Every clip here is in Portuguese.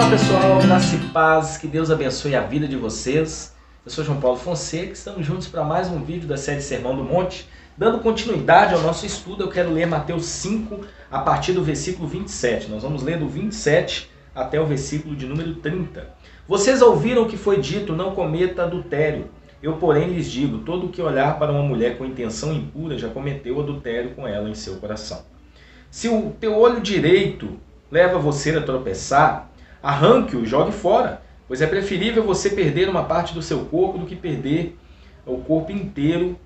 pessoal, graça e paz, que Deus abençoe a vida de vocês. Eu sou João Paulo Fonseca, estamos juntos para mais um vídeo da série Sermão do Monte. Dando continuidade ao nosso estudo, eu quero ler Mateus 5, a partir do versículo 27. Nós vamos ler do 27 até o versículo de número 30. Vocês ouviram o que foi dito, não cometa adultério. Eu, porém, lhes digo, todo o que olhar para uma mulher com intenção impura já cometeu adultério com ela em seu coração. Se o teu olho direito leva você a tropeçar, arranque-o e jogue fora, pois é preferível você perder uma parte do seu corpo do que perder o corpo inteiro,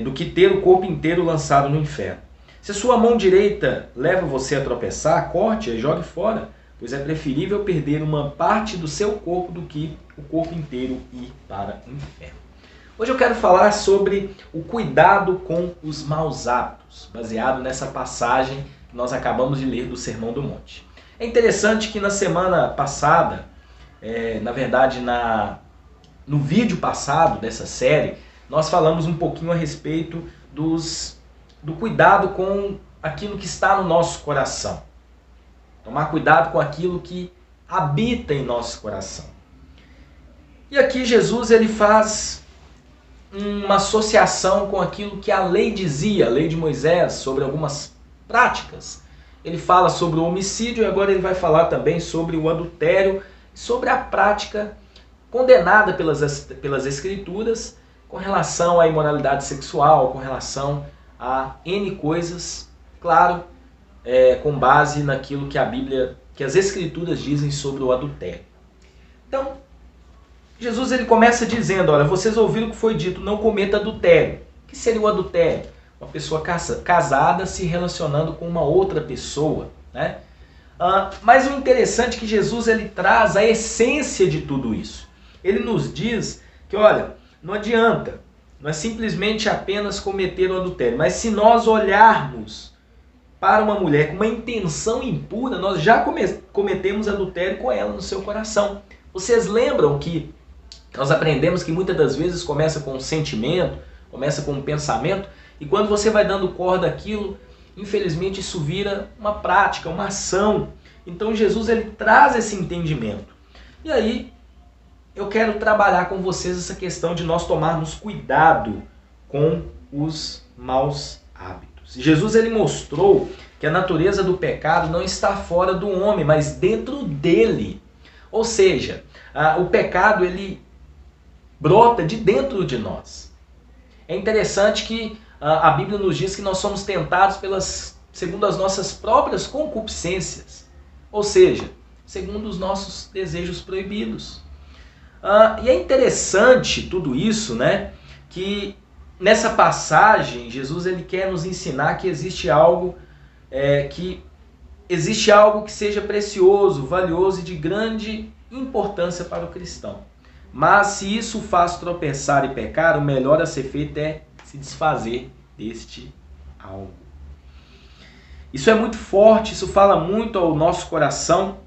do que ter o corpo inteiro lançado no inferno. Se a sua mão direita leva você a tropeçar, corte-a e jogue fora, pois é preferível perder uma parte do seu corpo do que o corpo inteiro ir para o inferno. Hoje eu quero falar sobre o cuidado com os maus hábitos, baseado nessa passagem que nós acabamos de ler do Sermão do Monte. É interessante que na semana passada, no vídeo passado dessa série, nós falamos um pouquinho a respeito do cuidado com aquilo que está no nosso coração. Tomar cuidado com aquilo que habita em nosso coração. E aqui Jesus ele faz uma associação com aquilo que a lei dizia, a lei de Moisés, sobre algumas práticas. Ele fala sobre o homicídio e agora ele vai falar também sobre o adultério, sobre a prática condenada pelas Escrituras com relação à imoralidade sexual, com relação a N coisas, claro, com base naquilo que a Bíblia, que as Escrituras dizem sobre o adultério. Então, Jesus ele começa dizendo, olha, vocês ouviram o que foi dito, não cometa adultério. O que seria o adultério? Uma pessoa casada se relacionando com uma outra pessoa, né? Mas o interessante é que Jesus ele traz a essência de tudo isso. Ele nos diz que, olha, não adianta, não é simplesmente apenas cometer o adultério, mas se nós olharmos para uma mulher com uma intenção impura, nós já cometemos adultério com ela no seu coração. Vocês lembram que nós aprendemos que muitas das vezes começa com um sentimento, começa com um pensamento, e quando você vai dando corda àquilo, infelizmente isso vira uma prática, uma ação. Então Jesus ele traz esse entendimento. E aí eu quero trabalhar com vocês essa questão de nós tomarmos cuidado com os maus hábitos. Jesus ele mostrou que a natureza do pecado não está fora do homem, mas dentro dele. Ou seja, o pecado ele brota de dentro de nós. É interessante que a Bíblia nos diz que nós somos tentados segundo as nossas próprias concupiscências, ou seja, segundo os nossos desejos proibidos. E é interessante tudo isso, né? Que nessa passagem Jesus ele quer nos ensinar que existe algo que seja precioso, valioso e de grande importância para o cristão. Mas se isso faz tropeçar e pecar, o melhor a ser feito é se desfazer deste algo. Isso é muito forte, isso fala muito ao nosso coração,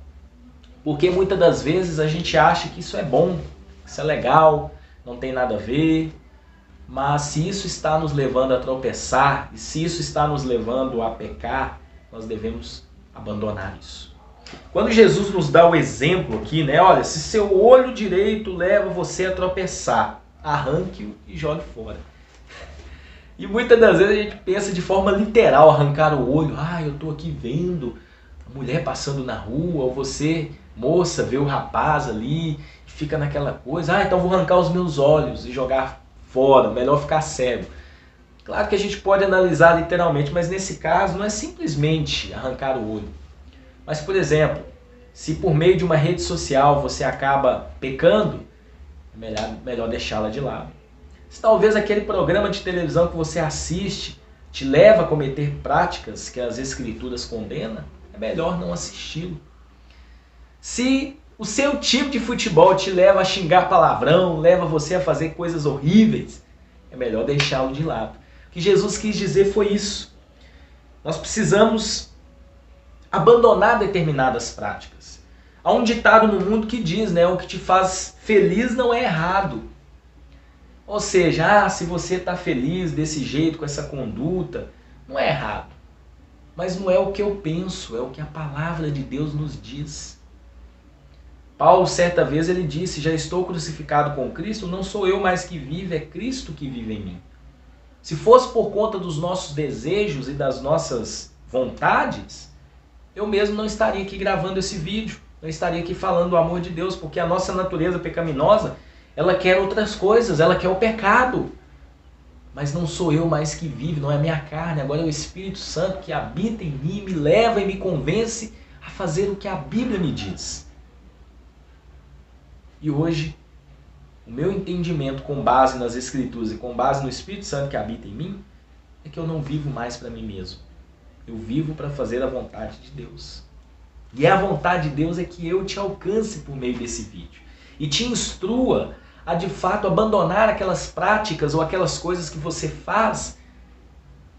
porque muitas das vezes a gente acha que isso é bom, isso é legal, não tem nada a ver, mas se isso está nos levando a tropeçar, e se isso está nos levando a pecar, nós devemos abandonar isso. Quando Jesus nos dá o exemplo aqui, né? Olha, se seu olho direito leva você a tropeçar, arranque-o e jogue fora. E muitas das vezes a gente pensa de forma literal, arrancar o olho. Eu estou aqui vendo a mulher passando na rua, ou você, moça, vê o rapaz ali, e fica naquela coisa, então vou arrancar os meus olhos e jogar fora, melhor ficar cego. Claro que a gente pode analisar literalmente, mas nesse caso não é simplesmente arrancar o olho. Mas, por exemplo, se por meio de uma rede social você acaba pecando, é melhor deixá-la de lado. Se talvez aquele programa de televisão que você assiste te leva a cometer práticas que as Escrituras condenam, é melhor não assisti-lo. Se o seu time de futebol te leva a xingar palavrão, leva você a fazer coisas horríveis, é melhor deixá-lo de lado. O que Jesus quis dizer foi isso. Nós precisamos abandonar determinadas práticas. Há um ditado no mundo que diz, o que te faz feliz não é errado. Ou seja, se você está feliz desse jeito, com essa conduta, não é errado. Mas não é o que eu penso, é o que a palavra de Deus nos diz. Paulo, certa vez, ele disse: já estou crucificado com Cristo, não sou eu mais que vive, é Cristo que vive em mim. Se fosse por conta dos nossos desejos e das nossas vontades, eu mesmo não estaria aqui gravando esse vídeo, não estaria aqui falando do amor de Deus, porque a nossa natureza pecaminosa, ela quer outras coisas, ela quer o pecado. Mas não sou eu mais que vive, não é a minha carne, agora é o Espírito Santo que habita em mim, me leva e me convence a fazer o que a Bíblia me diz. E hoje, o meu entendimento com base nas Escrituras e com base no Espírito Santo que habita em mim, é que eu não vivo mais para mim mesmo. Eu vivo para fazer a vontade de Deus. E a vontade de Deus é que eu te alcance por meio desse vídeo. E te instrua a de fato abandonar aquelas práticas ou aquelas coisas que você faz,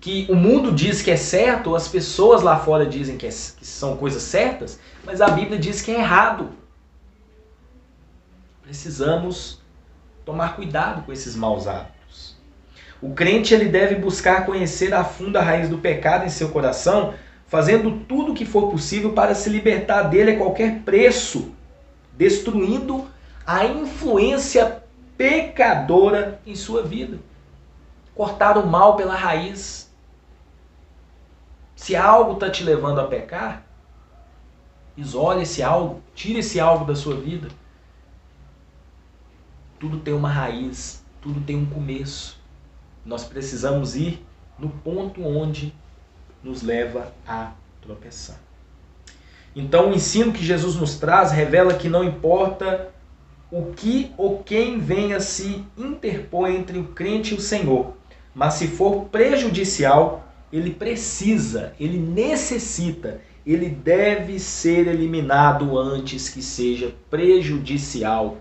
que o mundo diz que é certo, ou as pessoas lá fora dizem que são coisas certas, mas a Bíblia diz que é errado. Precisamos tomar cuidado com esses maus hábitos. O crente ele deve buscar conhecer a fundo a raiz do pecado em seu coração, fazendo tudo o que for possível para se libertar dele a qualquer preço, destruindo a influência pecadora em sua vida. Cortar o mal pela raiz. Se algo está te levando a pecar, isole esse algo, tire esse algo da sua vida. Tudo tem uma raiz, tudo tem um começo. Nós precisamos ir no ponto onde nos leva a tropeçar. Então o ensino que Jesus nos traz revela que não importa o que ou quem venha se interpor entre o crente e o Senhor, mas se for prejudicial, ele precisa, ele necessita, ele deve ser eliminado antes que seja prejudicial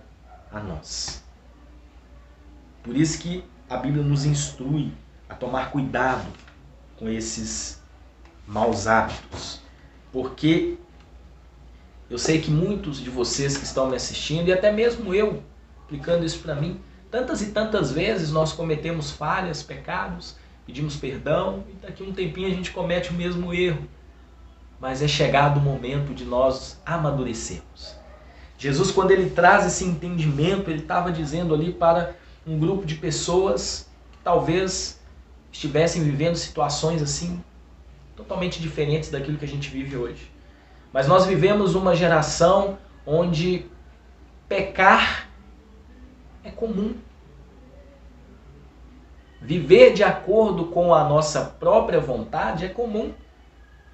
a nós. Por isso que a Bíblia nos instrui a tomar cuidado com esses maus hábitos. Porque eu sei que muitos de vocês que estão me assistindo, e até mesmo eu, aplicando isso para mim, tantas e tantas vezes nós cometemos falhas, pecados, pedimos perdão, e daqui a um tempinho a gente comete o mesmo erro. Mas é chegado o momento de nós amadurecermos. Jesus, quando ele traz esse entendimento, ele estava dizendo ali para um grupo de pessoas que talvez estivessem vivendo situações assim, totalmente diferentes daquilo que a gente vive hoje. Mas nós vivemos uma geração onde pecar é comum. Viver de acordo com a nossa própria vontade é comum.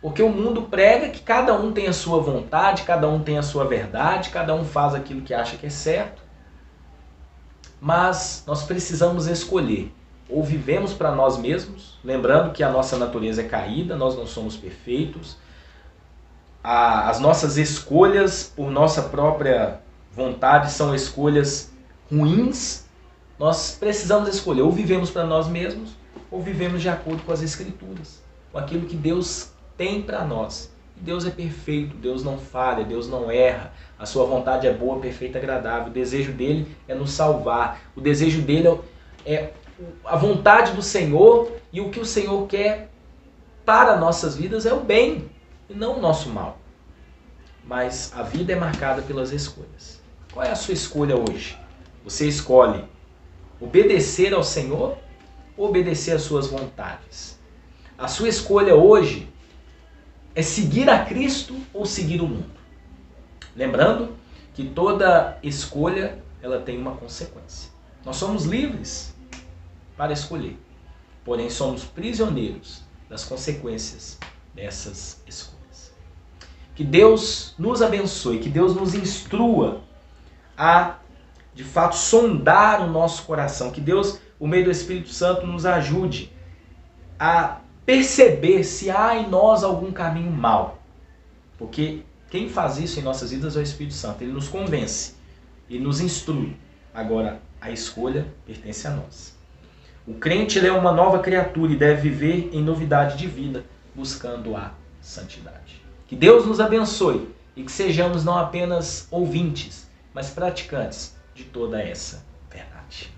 Porque o mundo prega que cada um tem a sua vontade, cada um tem a sua verdade, cada um faz aquilo que acha que é certo. Mas nós precisamos escolher. Ou vivemos para nós mesmos, lembrando que a nossa natureza é caída, nós não somos perfeitos. As nossas escolhas por nossa própria vontade são escolhas ruins. Nós precisamos escolher, ou vivemos para nós mesmos, ou vivemos de acordo com as Escrituras, com aquilo que Deus tem para nós. Deus é perfeito, Deus não falha, Deus não erra. A sua vontade é boa, perfeita, agradável. O desejo dele é nos salvar. O desejo dele é a vontade do Senhor, e o que o Senhor quer para nossas vidas é o bem e não o nosso mal. Mas a vida é marcada pelas escolhas. Qual é a sua escolha hoje? Você escolhe obedecer ao Senhor ou obedecer às suas vontades? A sua escolha hoje é seguir a Cristo ou seguir o mundo? Lembrando que toda escolha ela tem uma consequência. Nós somos livres para escolher, porém somos prisioneiros das consequências dessas escolhas. Que Deus nos abençoe, que Deus nos instrua a, de fato, sondar o nosso coração, que Deus, por meio do Espírito Santo, nos ajude a perceber se há em nós algum caminho mau. Porque quem faz isso em nossas vidas é o Espírito Santo. Ele nos convence, ele nos instrui. Agora, a escolha pertence a nós. O crente ele é uma nova criatura e deve viver em novidade de vida, buscando a santidade. Que Deus nos abençoe e que sejamos não apenas ouvintes, mas praticantes de toda essa verdade.